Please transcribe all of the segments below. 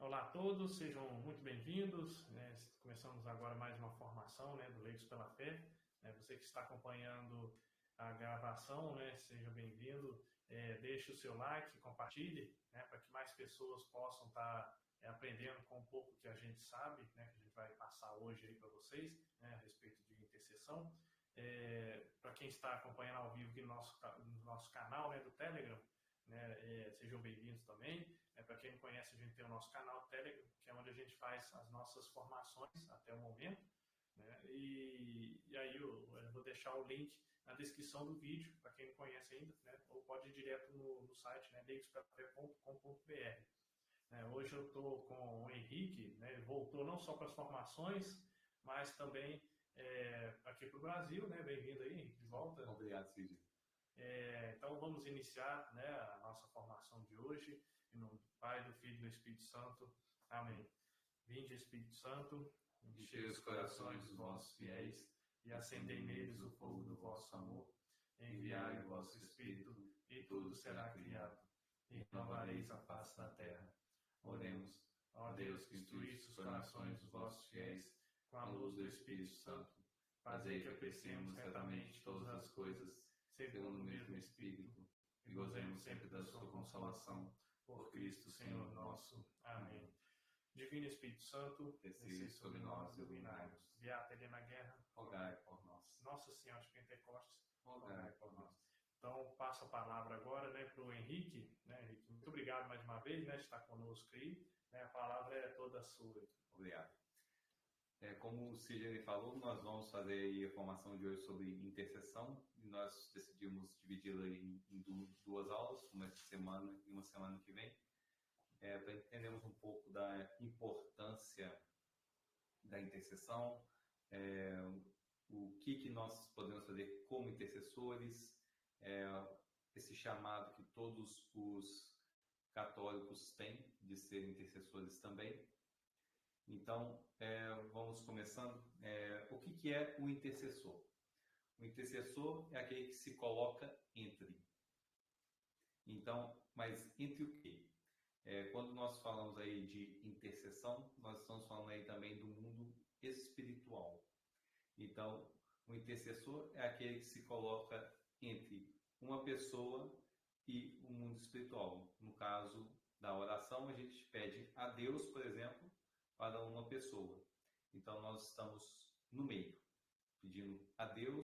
Olá a todos, sejam muito bem-vindos. Começamos agora mais uma formação, do Leigos pela Fé. Você que está acompanhando a gravação, seja bem-vindo. Deixe o seu like, compartilhe, para que mais pessoas possam estar aprendendo com um pouco que a gente sabe, que a gente vai passar hoje aí para vocês, a respeito de intercessão. Para quem está acompanhando ao vivo aqui no nosso canal do Telegram, sejam bem-vindos também. Para quem não conhece, a gente tem o nosso canal Telegram, que é onde a gente faz as nossas formações até o momento. E aí eu vou deixar o link na descrição do vídeo, para quem não conhece ainda, ou pode ir direto no site, leigospelalafé.com.br. Hoje eu estou com o Henrique, ele voltou não só para as formações, mas também aqui para o Brasil, Bem-vindo aí, de volta. Obrigado, Cid. Então vamos iniciar a nossa formação de hoje, em nome do Pai, do Filho e do Espírito Santo. Amém. Vinde, Espírito Santo, enchei os corações dos vossos fiéis e acendei neles o fogo do vosso amor. Enviai o vosso Espírito, e tudo será criado, e renovareis a face da terra. Oremos. Ó Deus, que instruísse os corações dos vossos fiéis com a luz do Espírito Santo, fazei que apreciemos retamente todas as coisas, segundo o mesmo Espírito, e gozemos sempre da sua consolação. Por Cristo, Senhor nosso. Amém. Divino Espírito Santo, descei sobre nós e iluminai-nos. Beata Helena Guerra, rogai por nós. Nossa Senhora de Pentecostes, rogai por nós. Então, passo a palavra agora para o Henrique. Henrique, muito obrigado mais uma vez de estar conosco aí. A palavra é toda sua. Obrigado. Como o Cid falou, nós vamos fazer aí a formação de hoje sobre intercessão. E nós decidimos dividi-la em duas aulas, uma essa semana e uma semana que vem, para entendermos um pouco da importância da intercessão, o que nós podemos fazer como intercessores, esse chamado que todos os católicos têm de ser intercessores também. Então, vamos começando. O que é o intercessor? O intercessor é aquele que se coloca entre. Então, mas entre o quê? Quando nós falamos aí de intercessão, nós estamos falando aí também do mundo espiritual. Então, o intercessor é aquele que se coloca entre uma pessoa e o mundo espiritual. No caso da oração, a gente pede a Deus, por exemplo, para uma pessoa. Então, nós estamos no meio, pedindo a Deus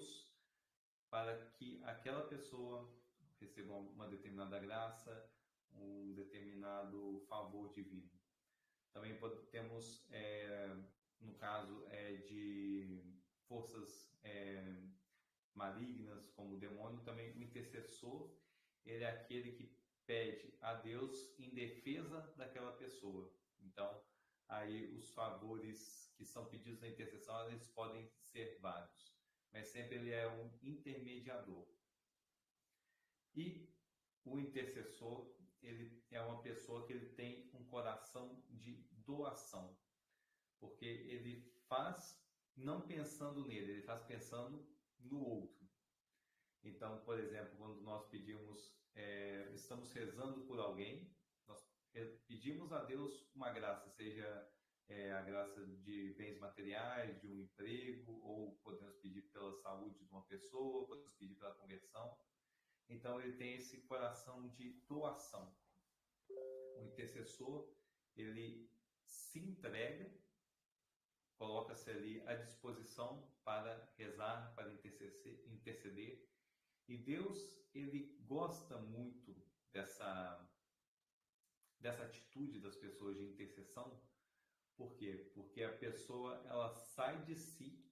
para que aquela pessoa receba uma determinada graça, um determinado favor divino. Também temos, no caso de forças malignas, como o demônio, também o intercessor, ele é aquele que pede a Deus em defesa daquela pessoa. Então, aí os favores que são pedidos na intercessão, eles podem ser vários, mas sempre ele é um intermediador. E o intercessor, ele é uma pessoa que ele tem um coração de doação, porque ele faz não pensando nele, ele faz pensando no outro. Então, por exemplo, quando nós pedimos, estamos rezando por alguém, nós pedimos a Deus uma graça, seja a graça de bens materiais, de um emprego, ou podemos pedir pela saúde de uma pessoa, podemos pedir pela conversão. Então, ele tem esse coração de doação. O intercessor, ele se entrega, coloca-se ali à disposição para rezar, para interceder. E Deus, ele gosta muito dessa atitude das pessoas de intercessão. Por quê? Porque a pessoa, ela sai de si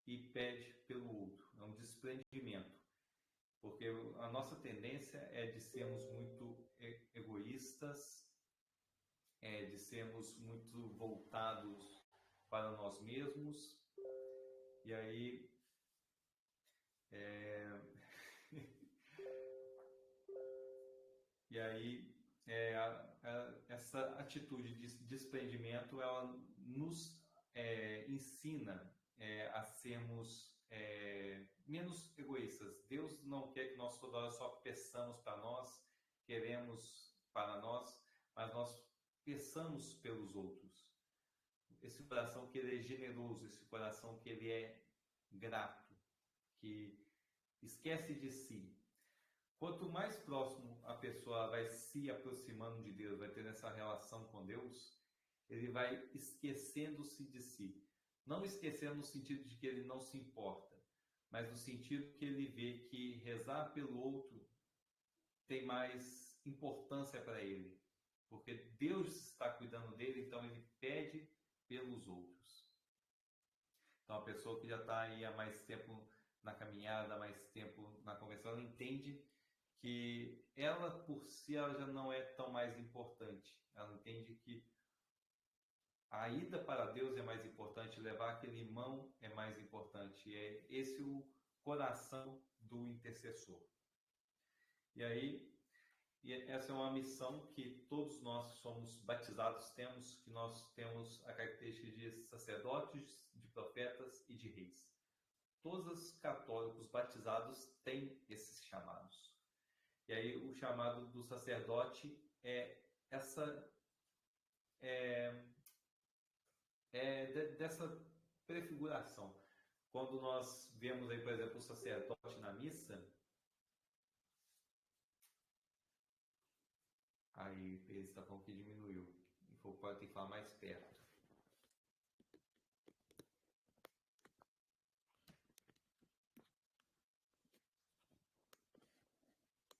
e pede pelo outro. É um desprendimento. Porque a nossa tendência é de sermos muito egoístas, de sermos muito voltados para nós mesmos. E aí, essa atitude de desprendimento, ela nos ensina a sermos menos egoístas. Deus não quer que nós toda hora só peçamos para nós, queremos para nós, mas nós peçamos pelos outros. Esse coração que ele é generoso, esse coração que ele é grato, que esquece de si. Quanto mais próximo a pessoa vai se aproximando de Deus, vai tendo essa relação com Deus, ele vai esquecendo-se de si. Não esquecendo no sentido de que ele não se importa, mas no sentido que ele vê que rezar pelo outro tem mais importância para ele. Porque Deus está cuidando dele, então ele pede pelos outros. Então a pessoa que já está aí há mais tempo na caminhada, há mais tempo na conversão, ela entende que ela por si ela já não é tão mais importante. Ela entende que a ida para Deus é mais importante, levar aquele irmão é mais importante. É esse o coração do intercessor. E aí, essa é uma missão que todos nós que somos batizados temos, que nós temos a característica de sacerdotes, de profetas e de reis. Todos os católicos batizados têm esses chamados. E aí o chamado do sacerdote é dessa prefiguração. Quando nós vemos aí, por exemplo, o sacerdote na missa, aí ele está falando que diminuiu. Pode ter que falar mais perto.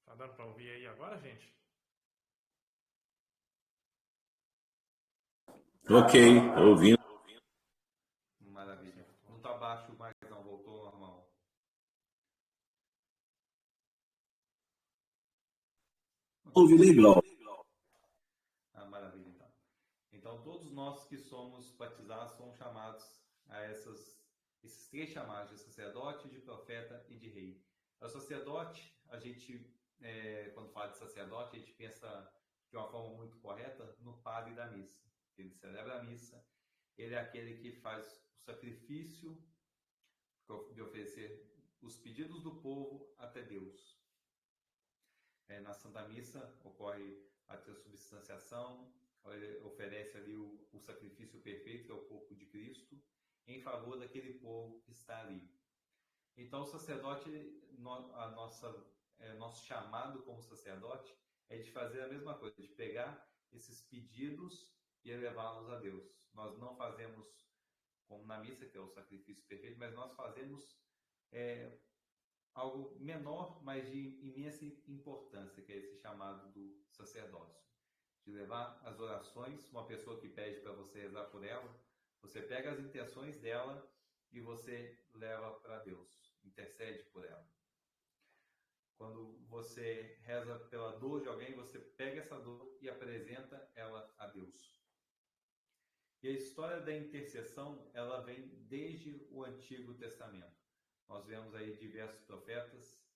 Tá dando para ouvir aí agora, gente? Ok, ouvindo. Maravilha. Não está baixo mais não, voltou normal. Ouvi legal. Maravilha, então. Então, todos nós que somos batizados somos chamados a esses três chamados, de sacerdote, de profeta e de rei. O sacerdote, a gente, quando fala de sacerdote, a gente pensa de uma forma muito correta no padre da missa. Ele celebra a missa, ele é aquele que faz o sacrifício de oferecer os pedidos do povo até Deus. Na Santa Missa ocorre a transubstanciação, ele oferece ali o sacrifício perfeito, que é o corpo de Cristo, em favor daquele povo que está ali. Então, o sacerdote, nosso chamado como sacerdote é de fazer a mesma coisa, de pegar esses pedidos e elevá-los a Deus. Nós não fazemos como na missa, que é o sacrifício perfeito, mas nós fazemos algo menor, mas de imensa importância, que é esse chamado do sacerdócio. De levar as orações, uma pessoa que pede para você rezar por ela, você pega as intenções dela e você leva para Deus, intercede por ela. Quando você reza pela dor de alguém, você pega essa dor e apresenta ela a Deus. E a história da intercessão, ela vem desde o Antigo Testamento. Nós vemos aí diversos profetas,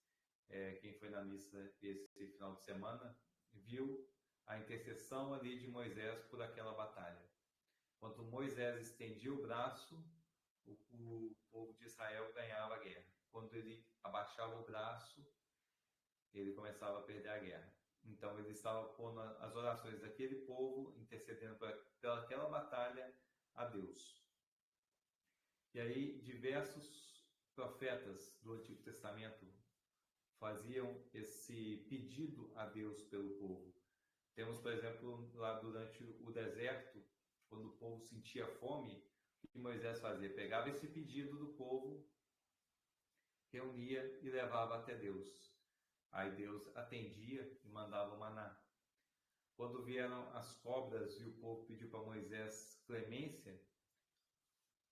quem foi na missa esse final de semana, viu a intercessão ali de Moisés por aquela batalha. Quando Moisés estendia o braço, o povo de Israel ganhava a guerra. Quando ele abaixava o braço, ele começava a perder a guerra. Então ele estava pondo as orações daquele povo, intercedendo pelaquela batalha a Deus. E aí diversos profetas do Antigo Testamento faziam esse pedido a Deus pelo povo. Temos, por exemplo, lá durante o deserto, quando o povo sentia fome, o que Moisés fazia? Pegava esse pedido do povo, reunia e levava até Deus. Aí Deus atendia e mandava o maná. Quando vieram as cobras e o povo pediu para Moisés clemência,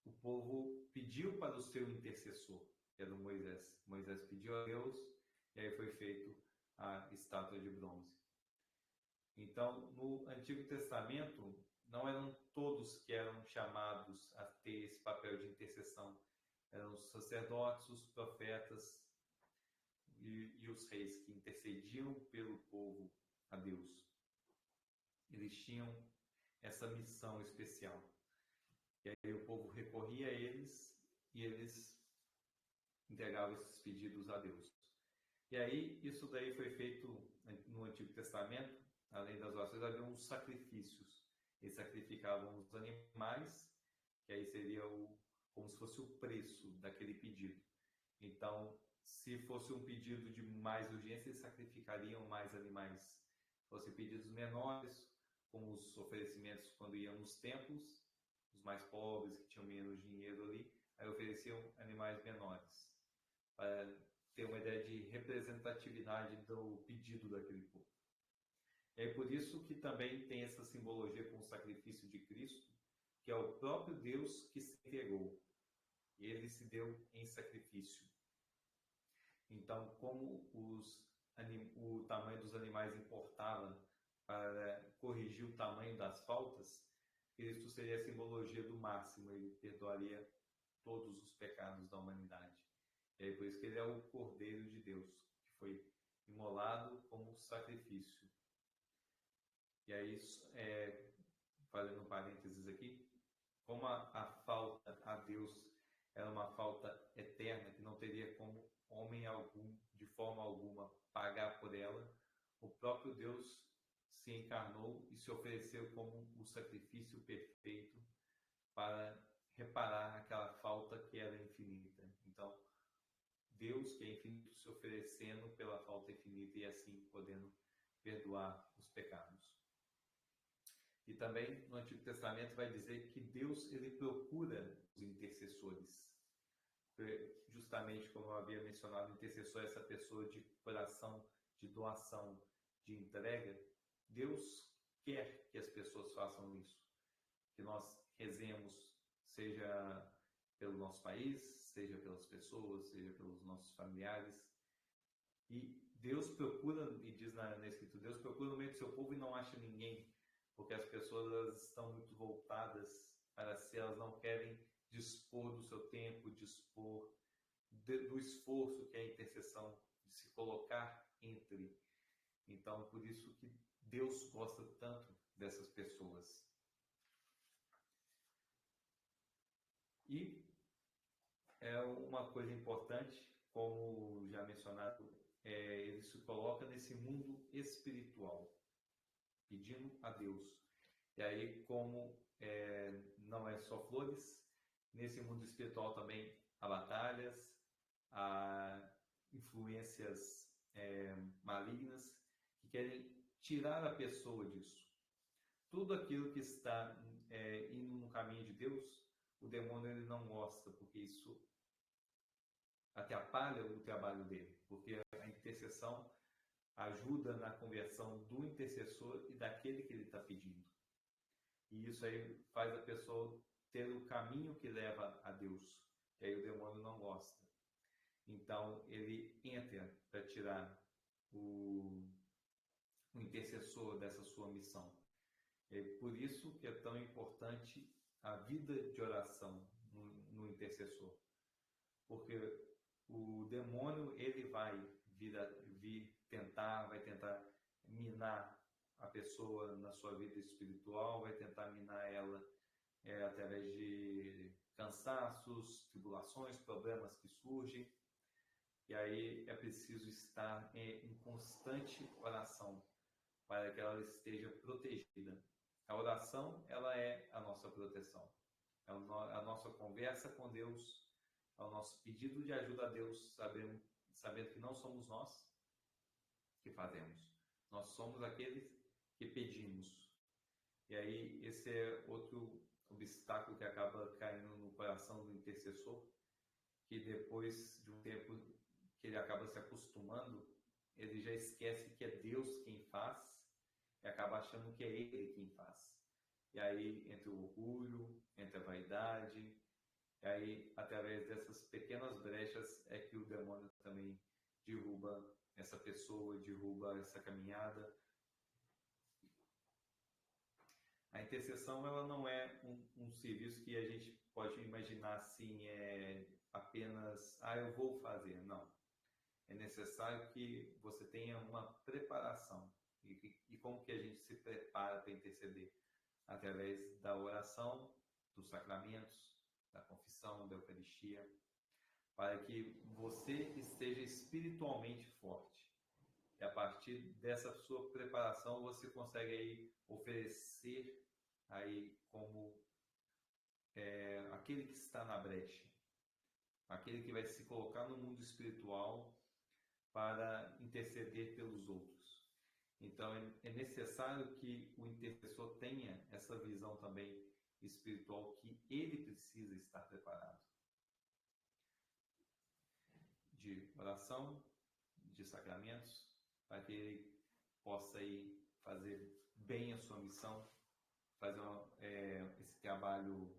o povo pediu para o seu intercessor, que era o Moisés. Moisés pediu a Deus e aí foi feito a estátua de bronze. Então, no Antigo Testamento, não eram todos que eram chamados a ter esse papel de intercessão. Eram os sacerdotes, os profetas e os reis que intercediam pelo povo a Deus. Eles tinham essa missão especial. E aí o povo recorria a eles e eles entregavam esses pedidos a Deus. E aí isso daí foi feito no Antigo Testamento. Além das orações, havia uns sacrifícios. eles sacrificavam os animais, que aí seria como se fosse o preço daquele pedido. Então, se fosse um pedido de mais urgência, eles sacrificariam mais animais. Se fossem pedidos menores, como os oferecimentos quando iam nos templos, os mais pobres, que tinham menos dinheiro ali, aí ofereciam animais menores, para ter uma ideia de representatividade do pedido daquele povo. É por isso que também tem essa simbologia com o sacrifício de Cristo, que é o próprio Deus que se entregou. E ele se deu em sacrifício. Então, como o tamanho dos animais importava para corrigir o tamanho das faltas, Cristo seria a simbologia do máximo, ele perdoaria todos os pecados da humanidade. E aí, por isso que ele é o Cordeiro de Deus, que foi imolado como sacrifício. E aí, fazendo um parênteses aqui, como a falta a Deus era uma falta eterna, que não teria como homem algum, de forma alguma, pagar por ela, o próprio Deus se encarnou e se ofereceu como o sacrifício perfeito para reparar aquela falta que era infinita. Então, Deus, que é infinito, se oferecendo pela falta infinita e assim podendo perdoar os pecados. E também no Antigo Testamento vai dizer que Deus ele procura os intercessores. Justamente como eu havia mencionado, o intercessor é essa pessoa de coração, de doação, de entrega. Deus quer que as pessoas façam isso. Que nós rezemos, seja pelo nosso país, seja pelas pessoas, seja pelos nossos familiares. E Deus procura, e diz na Escritura, Deus procura no meio do seu povo e não acha ninguém, porque as pessoas elas estão muito voltadas para si, elas não querem dispor do seu tempo, dispor do esforço que é a intercessão, de se colocar entre. Então, por isso que Deus gosta tanto dessas pessoas. E é uma coisa importante, como já mencionado, ele se coloca nesse mundo espiritual, pedindo a Deus. E aí, como não é só flores, nesse mundo espiritual também há batalhas, há influências malignas que querem tirar a pessoa disso. Tudo aquilo que está indo no caminho de Deus, o demônio ele não gosta, porque isso atrapalha o trabalho dele, porque a intercessão ajuda na conversão do intercessor e daquele que ele está pedindo. E isso aí faz a pessoa ter o caminho que leva a Deus. E aí o demônio não gosta. Então ele entra para tirar o intercessor dessa sua missão. É por isso que é tão importante a vida de oração no intercessor. Porque o demônio ele vai vai tentar minar a pessoa na sua vida espiritual, vai tentar minar ela através de cansaços, tribulações, problemas que surgem. E aí é preciso estar em constante oração para que ela esteja protegida. A oração, ela é a nossa proteção. É a nossa conversa com Deus, é o nosso pedido de ajuda a Deus, sabendo que não somos nós que fazemos. Nós somos aqueles que pedimos. E aí esse é outro obstáculo que acaba caindo no coração do intercessor, que depois de um tempo que ele acaba se acostumando, ele já esquece que é Deus quem faz e acaba achando que é ele quem faz. E aí entra o orgulho, entra a vaidade, e aí através dessas pequenas brechas é que o demônio também derruba essa pessoa, derruba essa caminhada. A intercessão ela não é um serviço que a gente pode imaginar assim, apenas, eu vou fazer. Não. É necessário que você tenha uma preparação. E como que a gente se prepara para interceder? Através da oração, dos sacramentos, da confissão, da Eucaristia, para que você esteja espiritualmente forte. E a partir dessa sua preparação, você consegue aí oferecer aí como aquele que está na brecha, aquele que vai se colocar no mundo espiritual para interceder pelos outros. Então é necessário que o intercessor tenha essa visão também espiritual, que ele precisa estar preparado, de oração, de sacramentos, para que ele possa aí fazer bem a sua missão, fazer esse trabalho,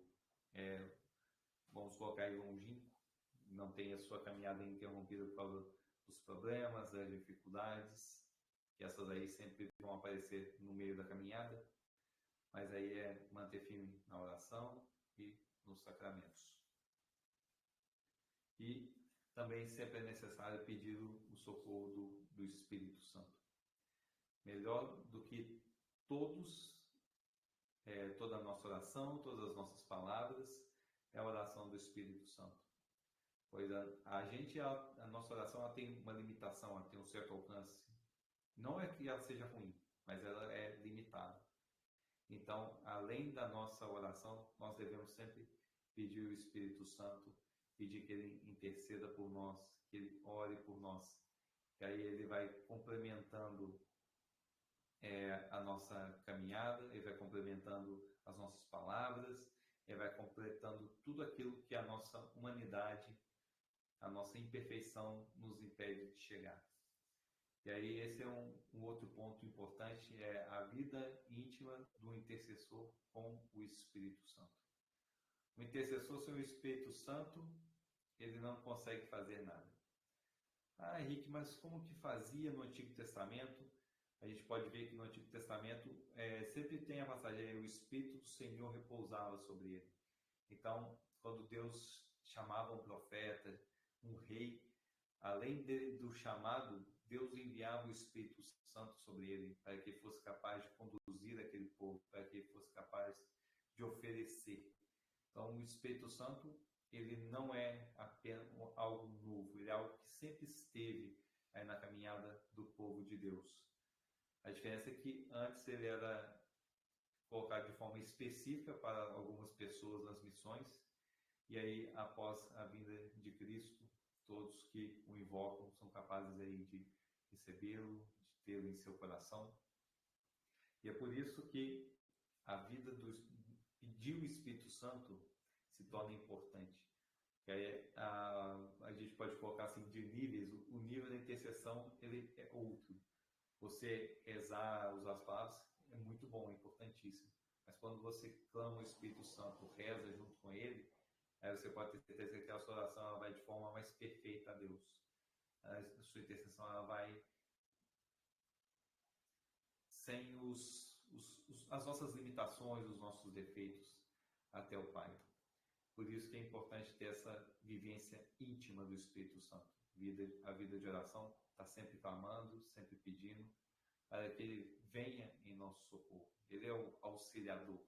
vamos colocar aí longínquo, não tenha a sua caminhada interrompida por causa dos problemas, das dificuldades, que essas aí sempre vão aparecer no meio da caminhada, mas aí é manter firme na oração e nos sacramentos. E também sempre é necessário pedir o socorro do Espírito Santo. Melhor do que toda a nossa oração, todas as nossas palavras, é a oração do Espírito Santo. Pois a nossa oração ela tem uma limitação, ela tem um certo alcance. Não é que ela seja ruim, mas ela é limitada. Então, além da nossa oração, nós devemos sempre pedir o Espírito Santo, pedir que ele interceda por nós, que ele ore por nós. E aí ele vai complementando a nossa caminhada, ele vai complementando as nossas palavras, ele vai completando tudo aquilo que a nossa humanidade, a nossa imperfeição nos impede de chegar. E aí esse é um outro ponto importante, é a vida íntima do intercessor com o Espírito Santo. O intercessor sem o Espírito Santo, ele não consegue fazer nada. Ah, Henrique, mas como que fazia no Antigo Testamento? A gente pode ver que no Antigo Testamento sempre tem a passagem, o Espírito do Senhor repousava sobre ele. Então, quando Deus chamava um profeta, um rei, além do chamado, Deus enviava o Espírito Santo sobre ele, para que ele fosse capaz de conduzir aquele povo, para que ele fosse capaz de oferecer. Então, o Espírito Santo, ele não é apenas algo novo, ele é algo que sempre esteve aí na caminhada do povo de Deus. A diferença é que antes ele era colocado de forma específica para algumas pessoas nas missões, e aí, após a vinda de Cristo, todos que o invocam são capazes aí de recebê-lo, de tê-lo em seu coração. E é por isso que a vida pedir o Espírito Santo se torna importante. E aí, a gente pode colocar assim de níveis, o nível da intercessão ele é outro. Você rezar, usar as palavras é muito bom, é importantíssimo. Mas quando você clama o Espírito Santo, reza junto com ele, aí você pode ter certeza que a sua oração ela vai de forma mais perfeita a Deus. A sua intercessão ela vai sem as nossas limitações, os nossos defeitos até o Pai. Por isso que é importante ter essa vivência íntima do Espírito Santo. A vida de oração está sempre clamando, sempre pedindo, para que ele venha em nosso socorro. Ele é o auxiliador.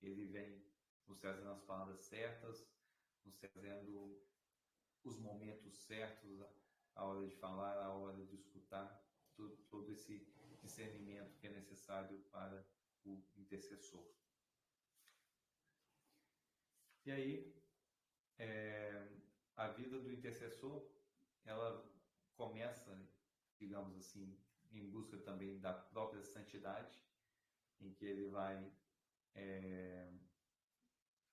Ele vem nos trazendo as palavras certas, nos trazendo os momentos certos, a hora de falar, a hora de escutar, todo esse discernimento que é necessário para o intercessor. E aí, a vida do intercessor, ela começa, digamos assim, em busca também da própria santidade, em que ele vai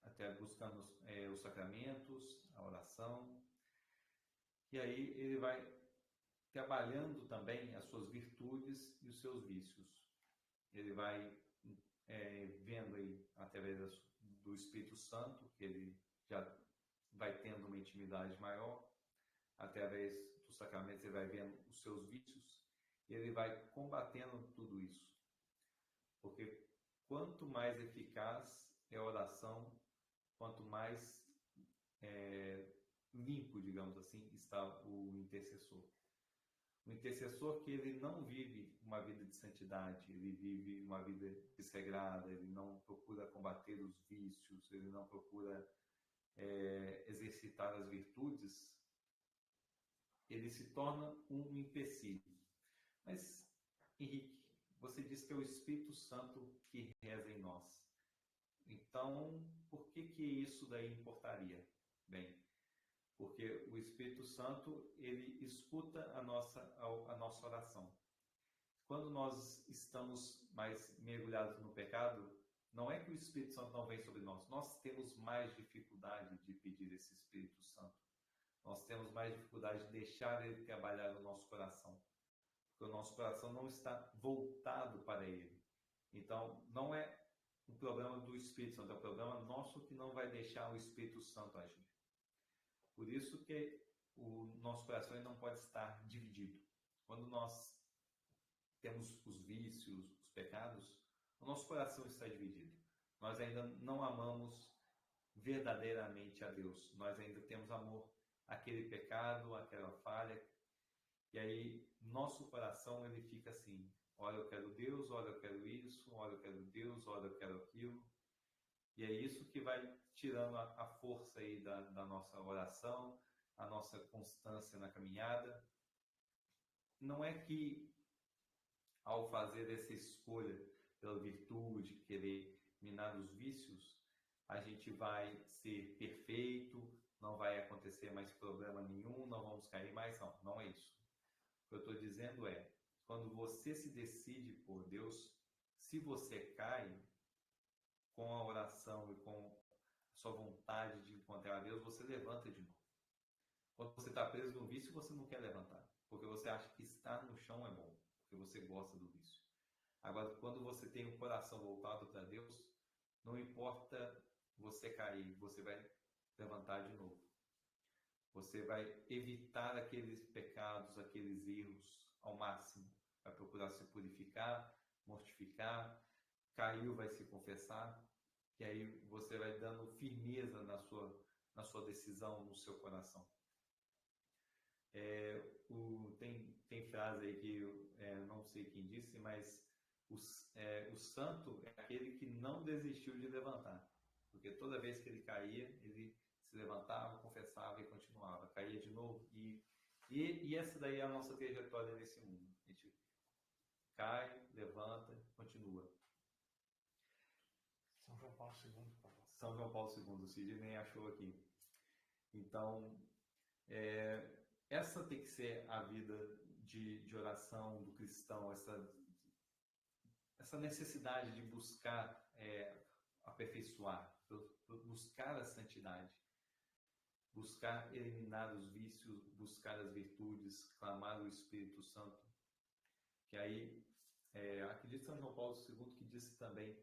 até buscando os sacramentos, a oração, e aí ele vai trabalhando também as suas virtudes e os seus vícios. Ele vai vendo aí, através do Espírito Santo, que ele já vai tendo uma intimidade maior, através dos sacramentos ele vai vendo os seus vícios, e ele vai combatendo tudo isso. Porque quanto mais eficaz é a oração, quanto mais limpo, digamos assim, está o intercessor. O intercessor que ele não vive uma vida de santidade, ele vive uma vida desregrada, ele não procura combater os vícios, ele não procura exercitar as virtudes, ele se torna um empecilho. Mas, Henrique, você diz que é o Espírito Santo que reza em nós. Então, por que isso daí importaria? Bem, porque o Espírito Santo, ele escuta a nossa oração. Quando nós estamos mais mergulhados no pecado, não é que o Espírito Santo não vem sobre nós. Nós temos mais dificuldade de pedir esse Espírito Santo. Nós temos mais dificuldade de deixar ele trabalhar no nosso coração. Porque o nosso coração não está voltado para ele. Então, não é um problema do Espírito Santo, é um problema nosso que não vai deixar o Espírito Santo agir. Por isso que o nosso coração não pode estar dividido. Quando nós temos os vícios, os pecados, o nosso coração está dividido. Nós ainda não amamos verdadeiramente a Deus. Nós ainda temos amor àquele pecado, àquela falha. E aí, nosso coração, ele fica assim, ora eu quero Deus, ora eu quero isso, ora eu quero Deus, ora eu quero aquilo. E é isso que vai tirando a força aí da nossa oração, a nossa constância na caminhada. Não é que ao fazer essa escolha pela virtude, querer minar os vícios, a gente vai ser perfeito, não vai acontecer mais problema nenhum, não vamos cair mais. Não, não é isso. O que eu estou dizendo é, quando você se decide por Deus, se você cai com a oração e com a sua vontade de encontrar a Deus, você levanta de novo. Quando você está preso no vício, você não quer levantar, porque você acha que estar no chão é bom, porque você gosta do vício. Agora, quando você tem o coração voltado para Deus, não importa você cair, você vai levantar de novo. Você vai evitar aqueles pecados, aqueles erros ao máximo. Vai procurar se purificar, mortificar, caiu, vai se confessar, e aí você vai dando firmeza na sua decisão, no seu coração. Tem frase aí que eu não sei quem disse, mas o santo é aquele que não desistiu de levantar. Porque toda vez que ele caía, ele se levantava, confessava e continuava. Caía de novo. E essa daí é a nossa trajetória nesse mundo. A gente cai, levanta, continua. São João Paulo II. São João Paulo II, o Cid nem achou aqui. Então, essa tem que ser a vida de oração do cristão, essa necessidade de buscar aperfeiçoar, buscar a santidade, buscar eliminar os vícios, buscar as virtudes, clamar o Espírito Santo. Que aí, acredito São João Paulo II que disse também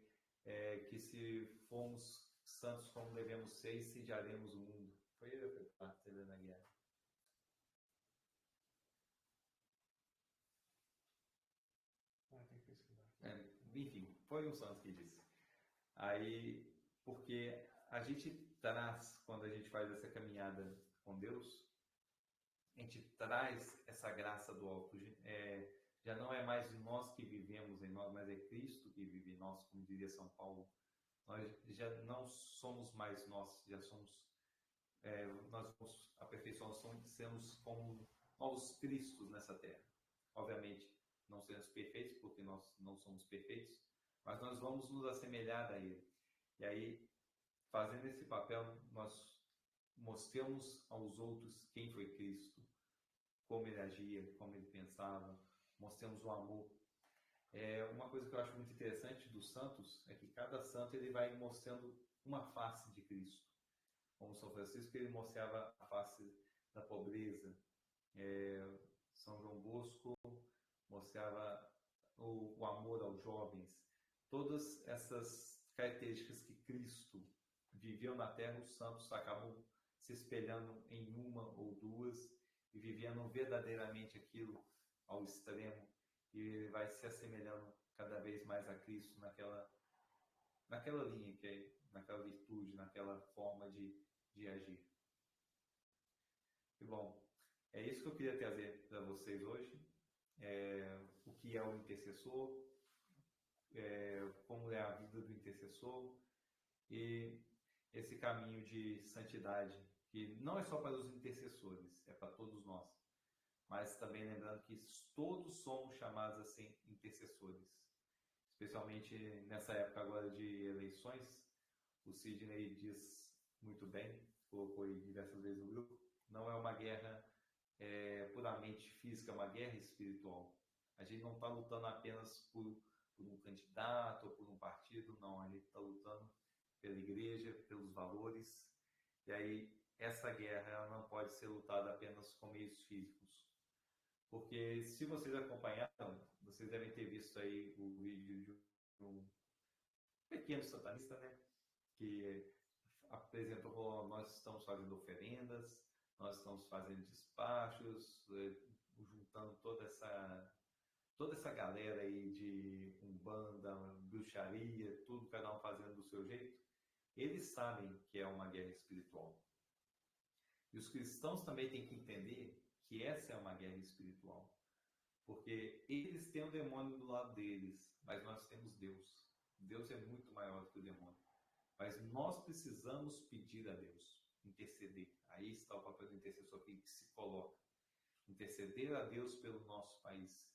que se formos santos como devemos ser, incendiaremos o mundo. Foi parte da Helena Guerra. Tem que pesquisar. Enfim, foi um santo que disse. Aí, porque a gente traz, quando a gente faz essa caminhada com Deus, a gente traz essa graça do alto. Já não é mais nós que vivemos em nós, mas é Cristo que vive em nós, como diria São Paulo. Nós já não somos mais nós, já somos, nós somos aperfeiçoados, sermos como novos Cristos nessa terra. Obviamente, não seremos perfeitos, porque nós não somos perfeitos, mas nós vamos nos assemelhar a Ele. E aí, fazendo esse papel, nós mostramos aos outros quem foi Cristo, como Ele agia, como Ele pensava, mostramos o amor. Uma coisa que eu acho muito interessante dos santos é que cada santo ele vai mostrando uma face de Cristo. Como São Francisco, ele mostrava a face da pobreza. São João Bosco mostrava o amor aos jovens. Todas essas características que Cristo viveu na terra, os santos acabam se espelhando em uma ou duas e vivendo verdadeiramente aquilo ao extremo, e ele vai se assemelhando cada vez mais a Cristo naquela linha, que é naquela virtude, naquela forma de agir. E bom, é isso que eu queria trazer para vocês hoje. O que é o intercessor, como é a vida do intercessor e esse caminho de santidade, que não é só para os intercessores, é para todos nós. Mas também lembrando que todos somos chamados a ser intercessores. Especialmente nessa época agora de eleições, o Sidney diz muito bem, colocou aí diversas vezes no grupo, não é uma guerra puramente física, é uma guerra espiritual. A gente não está lutando apenas por um candidato ou por um partido, não, a gente está lutando pela igreja, pelos valores, e aí essa guerra ela não pode ser lutada apenas com meios físicos. Porque se vocês acompanharam, vocês devem ter visto aí o vídeo de um pequeno satanista, né? Que apresentou, nós estamos fazendo oferendas, nós estamos fazendo despachos, juntando toda essa galera aí de umbanda, bruxaria, tudo cada um fazendo do seu jeito. Eles sabem que é uma guerra espiritual. E os cristãos também têm que entender que essa é uma guerra espiritual. Porque eles têm o demônio do lado deles, mas nós temos Deus. Deus é muito maior do que o demônio. Mas nós precisamos pedir a Deus, interceder. Aí está o papel do intercessor que se coloca. Interceder a Deus pelo nosso país,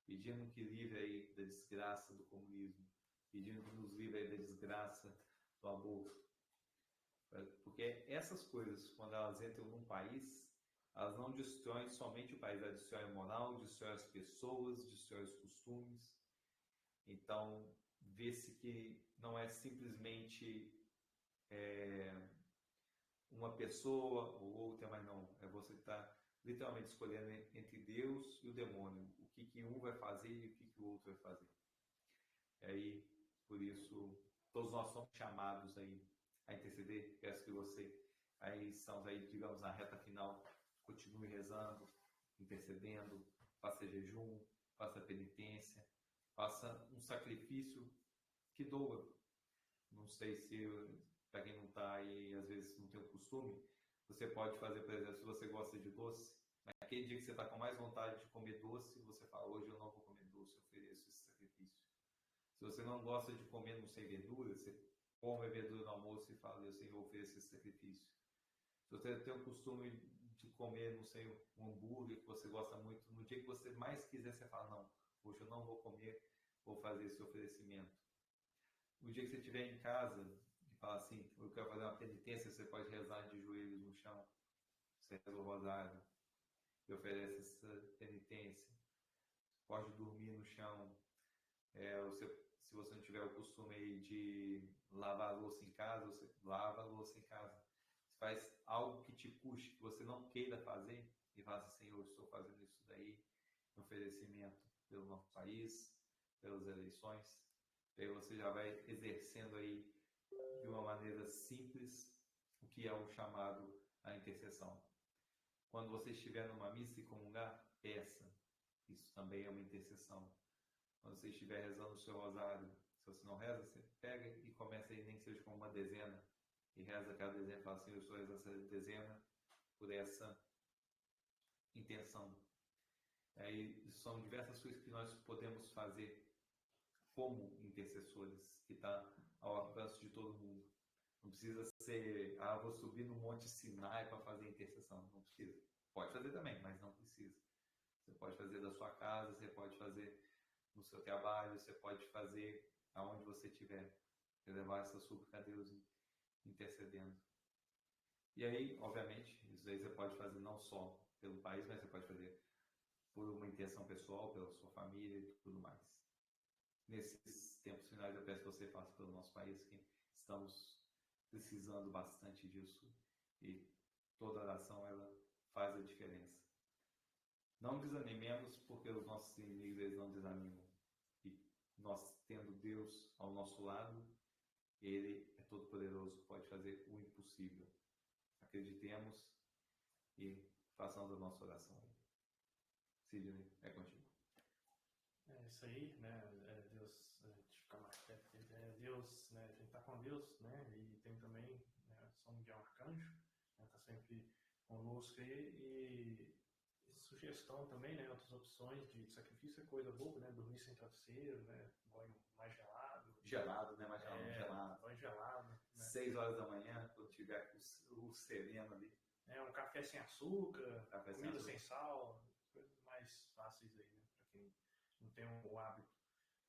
pedindo que livre aí da desgraça do comunismo, pedindo que nos livre aí da desgraça do aborto. Porque essas coisas, quando elas entram num país, elas não destroem somente o país, elas destroem a moral, destroem as pessoas, destroem os costumes. Então, vê-se que não é simplesmente uma pessoa ou outra, mas não. É você que está literalmente escolhendo entre Deus e o demônio. O que um vai fazer e o que o outro vai fazer. E aí, por isso, todos nós somos chamados aí a interceder. Peço que você, aí estamos aí, digamos, na reta final, continue rezando, intercedendo, faça jejum, faça penitência, faça um sacrifício que doa. Não sei se, para quem não está aí, às vezes não tem o costume, você pode fazer, por exemplo, se você gosta de doce, naquele dia que você está com mais vontade de comer doce, você fala, hoje eu não vou comer doce, eu ofereço esse sacrifício. Se você não gosta de comer não sei verdura, você come a verdura no almoço e fala, Deus, Senhor, eu ofereço esse sacrifício. Se você tem o costume de comer, não sei, um hambúrguer que você gosta muito, no dia que você mais quiser, você fala, não, hoje eu não vou comer, vou fazer esse oferecimento. O dia que você estiver em casa e falar assim, eu quero fazer uma penitência, você pode rezar de joelhos no chão, você reza o rosário e oferece essa penitência. Pode dormir no chão. Se você não tiver o costume aí de lavar a louça em casa, você lava a louça em casa. Você faz algo que te puxe, que você não queira fazer, e fala assim, Senhor, eu estou fazendo isso daí, um oferecimento pelo nosso país, pelas eleições. E aí você já vai exercendo aí de uma maneira simples o que é o chamado à intercessão. Quando você estiver numa missa e comungar, peça. Isso também é uma intercessão. Quando você estiver rezando o seu rosário, se você não reza, você pega e começa aí, nem que seja com uma dezena, e reza aquela dezena e fala assim, eu estou rezando essa dezena por essa intenção. Aí são diversas coisas que nós podemos fazer como intercessores, que está ao alcance de todo mundo. Não precisa ser, vou subir no Monte Sinai para fazer intercessão. Não precisa. Pode fazer também, mas não precisa. Você pode fazer da sua casa, você pode fazer no seu trabalho, você pode fazer aonde você estiver. Levar essa súplica a Deus intercedendo. E aí, obviamente, isso aí você pode fazer não só pelo país, mas você pode fazer por uma intenção pessoal, pela sua família e tudo mais. Nesses tempos finais, eu peço que você faça pelo nosso país, que estamos precisando bastante disso e toda oração ela faz a diferença. Não desanimemos, porque os nossos inimigos eles não desanimam. E nós, tendo Deus ao nosso lado, Ele é todo poderoso, pode fazer o impossível. Acreditemos e façamos a nossa oração. Sidney, é contigo. É isso aí, né? Deus, a gente fica mais perto dele. Deus, né? A gente está com Deus, né? E tem também, né, São Miguel Arcanjo, né, tá sempre conosco aí. E sugestão também, né? Outras opções de sacrifício é coisa boa, né? Dormir sem travesseiro, né? Banho mais gelado. Gelado, né? Mais gelado. Banho gelado. Né? 6 horas da manhã, quando tiver o sereno ali. Um café sem açúcar, comida sem sal, coisas mais fáceis aí, né? Para quem não tem o hábito.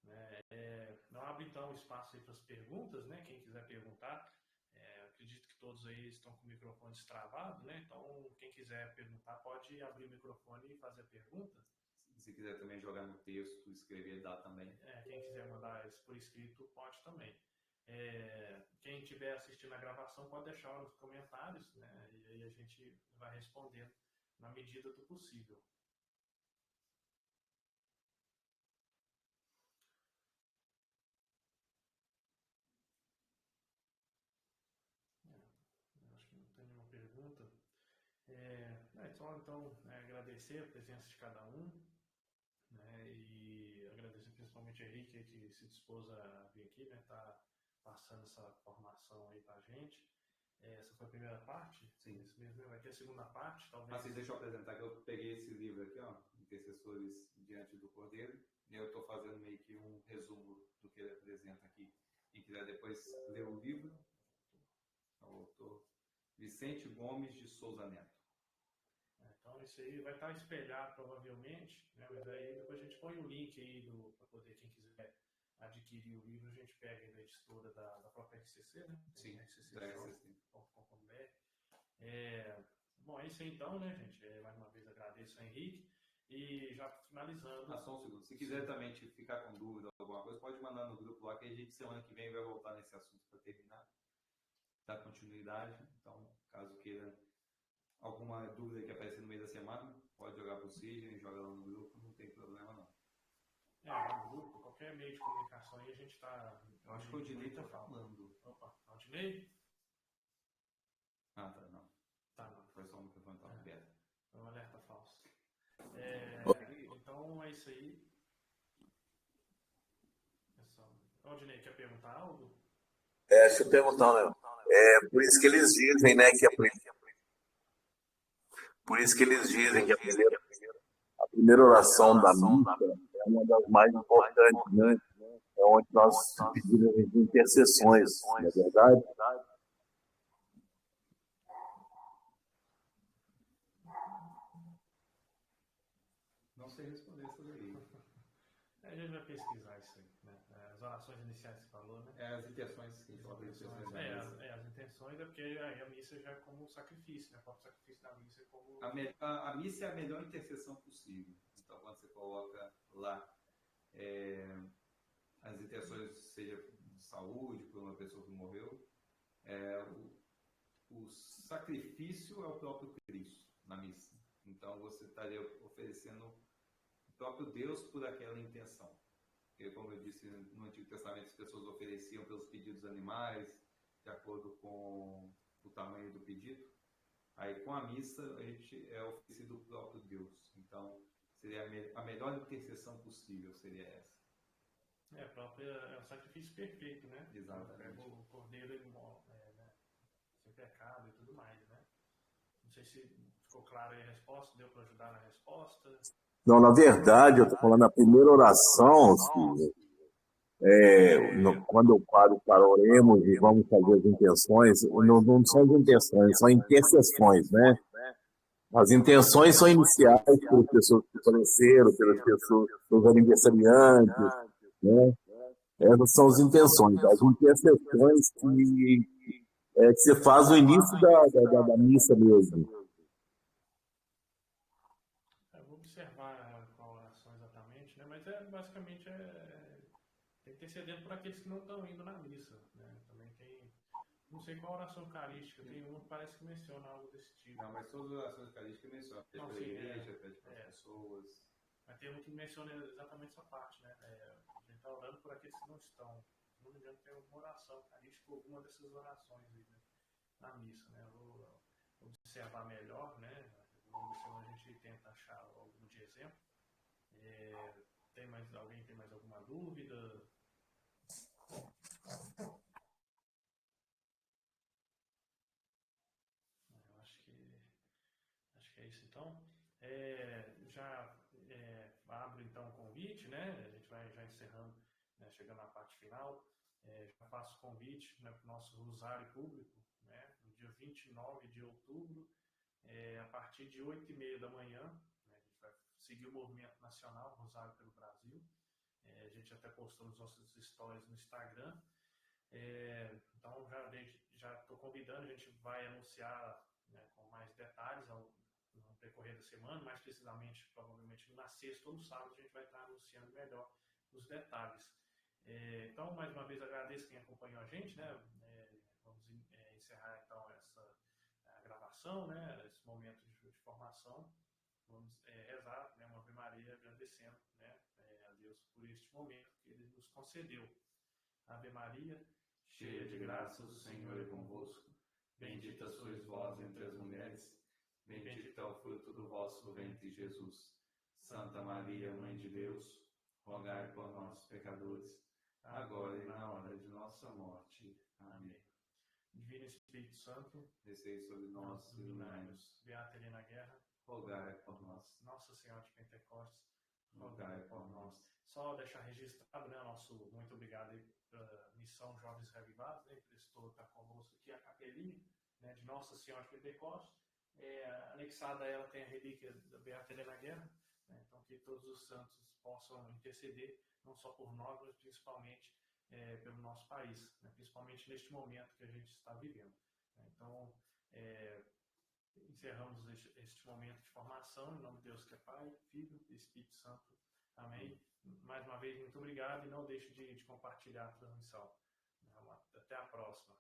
Né? Não abre então espaço aí para as perguntas, né? Quem quiser perguntar, Acredito que todos aí estão com o microfone destravado, né? Então, quem quiser perguntar, pode abrir o microfone e fazer a pergunta. Se quiser também jogar no texto, escrever, dá também. Quem quiser mandar isso por escrito, pode também. Quem estiver assistindo a gravação, pode deixar nos comentários, né? E aí a gente vai respondendo na medida do possível. Acho que não tem nenhuma pergunta. Então, agradecer a presença de cada um, né, e agradecer principalmente a Henrique que se dispôs a vir aqui, né, tá passando essa formação aí pra gente. Essa foi a primeira parte? Sim. Isso mesmo, vai ter a segunda parte, talvez. Assim, deixa eu apresentar que eu peguei esse livro aqui, ó, Intercessores Diante do Cordeiro, e eu estou fazendo meio que um resumo do que ele apresenta aqui. Quem quiser depois ler o livro, é o autor Vicente Gomes de Souza Neto. Então, isso aí vai estar espelhado provavelmente, né? Mas aí depois a gente põe o link aí para poder, quem quiser adquirir o livro, a gente pega aí da editora da própria RCC, né? Sim, rcc.com.br. Bom, é isso aí então, né, gente? Mais uma vez agradeço ao Henrique. E já finalizando. Só um segundo. Se quiser também ficar com dúvida ou alguma coisa, pode mandar no grupo lá que a gente semana que vem vai voltar nesse assunto para terminar. Dar continuidade. Então, caso queira alguma dúvida que aparecer no meio da semana, pode jogar pro Sidney, joga lá no grupo, não tem problema não. Lá no grupo, qualquer meio de comunicação aí a gente tá. Eu acho que o Dinei tá falando. Opa, é o Dinei? Ah, tá, não. Tá, não. Foi só o microfone tava aberto. Foi um alerta falso. Então é isso aí. O Dinei quer perguntar algo? Deixa eu perguntar, né? Por isso que eles dizem, né, por isso que eles dizem que a primeira oração da missa é uma das mais importantes, né? É onde nós pedimos intercessões, não é verdade? Não sei responder isso daí. A gente vai pesquisar isso aí, né? As orações iniciais que você falou, né? As intenções, sim. As intenções é porque aí a missa já é como um sacrifício, né? O próprio sacrifício da missa é como... A missa é a melhor intercessão possível. Então, quando você coloca lá as intenções, seja de saúde, por uma pessoa que morreu, o sacrifício é o próprio Cristo na missa. Então, você estaria oferecendo o próprio Deus por aquela intenção. Porque, como eu disse, no Antigo Testamento as pessoas ofereciam pelos pedidos animais, de acordo com o tamanho do pedido. Aí, com a missa, a gente é oferecido o próprio Deus. Então, seria a melhor intercessão possível, seria essa. É o sacrifício perfeito, né? Exatamente. O cordeiro, ele morre, né? Sem pecado e tudo mais, né? Não sei se ficou clara aí a resposta, deu para ajudar na resposta. Não, na verdade, eu estou falando a primeira oração, quando eu paro para oremos e vamos fazer as intenções, não são as intenções, são intercessões, né? As intenções são iniciais pelas pessoas que faleceram, pelas pessoas, pelos aniversariantes, né? Essas são as intenções. As intercessões que você faz no início da missa mesmo. Eu vou observar qual oração exatamente, né? Mas basicamente intercedendo por aqueles que não estão indo na missa, né? Também tem, não sei qual oração eucarística, tem uma que parece que menciona algo desse tipo. Não, mas todas as orações eucarísticas mencionam, pede pela igreja, pede para as pessoas. Mas tem uma que menciona exatamente essa parte, né? A gente está orando por aqueles que não estão. Se não me engano, tem alguma oração eucarística, alguma dessas orações aí, né? Na missa, né? Eu vou observar melhor, né? Ao longo da semana a gente tenta achar algum de exemplo. Alguém tem mais alguma dúvida? Eu acho que é isso então. Já abro então o convite, né? A gente vai já encerrando, né? Chegando na parte final. Já faço o convite, né, para o nosso rosário público, né? No dia 29 de outubro, a partir de 8h30 da manhã, né? A gente vai seguir o movimento nacional Rosário pelo Brasil. A gente até postou nos nossos stories no Instagram. Então, já estou convidando, a gente vai anunciar, né, com mais detalhes no decorrer da semana, mais precisamente, provavelmente na sexta ou no sábado, a gente vai estar anunciando melhor os detalhes. Então, mais uma vez, agradeço quem acompanhou a gente, né? Vamos encerrar, então, a gravação, né? Esse momento de formação. Vamos rezar, né? Uma Ave Maria, agradecendo, né? A Deus por este momento que Ele nos concedeu. Ave Maria, cheia de graça, o Senhor é convosco. Bendita sois vós entre as mulheres, bendito é o fruto do vosso ventre, Jesus. Santa Maria, Mãe de Deus, rogai por nós, pecadores, agora e na hora de nossa morte. Amém. Divino Espírito Santo, descei sobre nós e iluminai-nos. Beata Helena Guerra, rogai por nós. Nossa Senhora de Pentecostes, rogai por nós. Só deixar registrado, né, nosso muito obrigado aí pela missão Jovens Reavivados, né, prestou estar conosco aqui a capelinha, né, de Nossa Senhora de Pentecostes. Anexada a ela tem a relíquia da Beata Helena Guerra, né, então que todos os santos possam interceder, não só por nós, mas principalmente pelo nosso país, né, principalmente neste momento que a gente está vivendo. Então, encerramos este momento de formação, em nome de Deus que é Pai, Filho e Espírito Santo. Amém. Mais uma vez, muito obrigado e não deixe de compartilhar a transmissão. Até a próxima.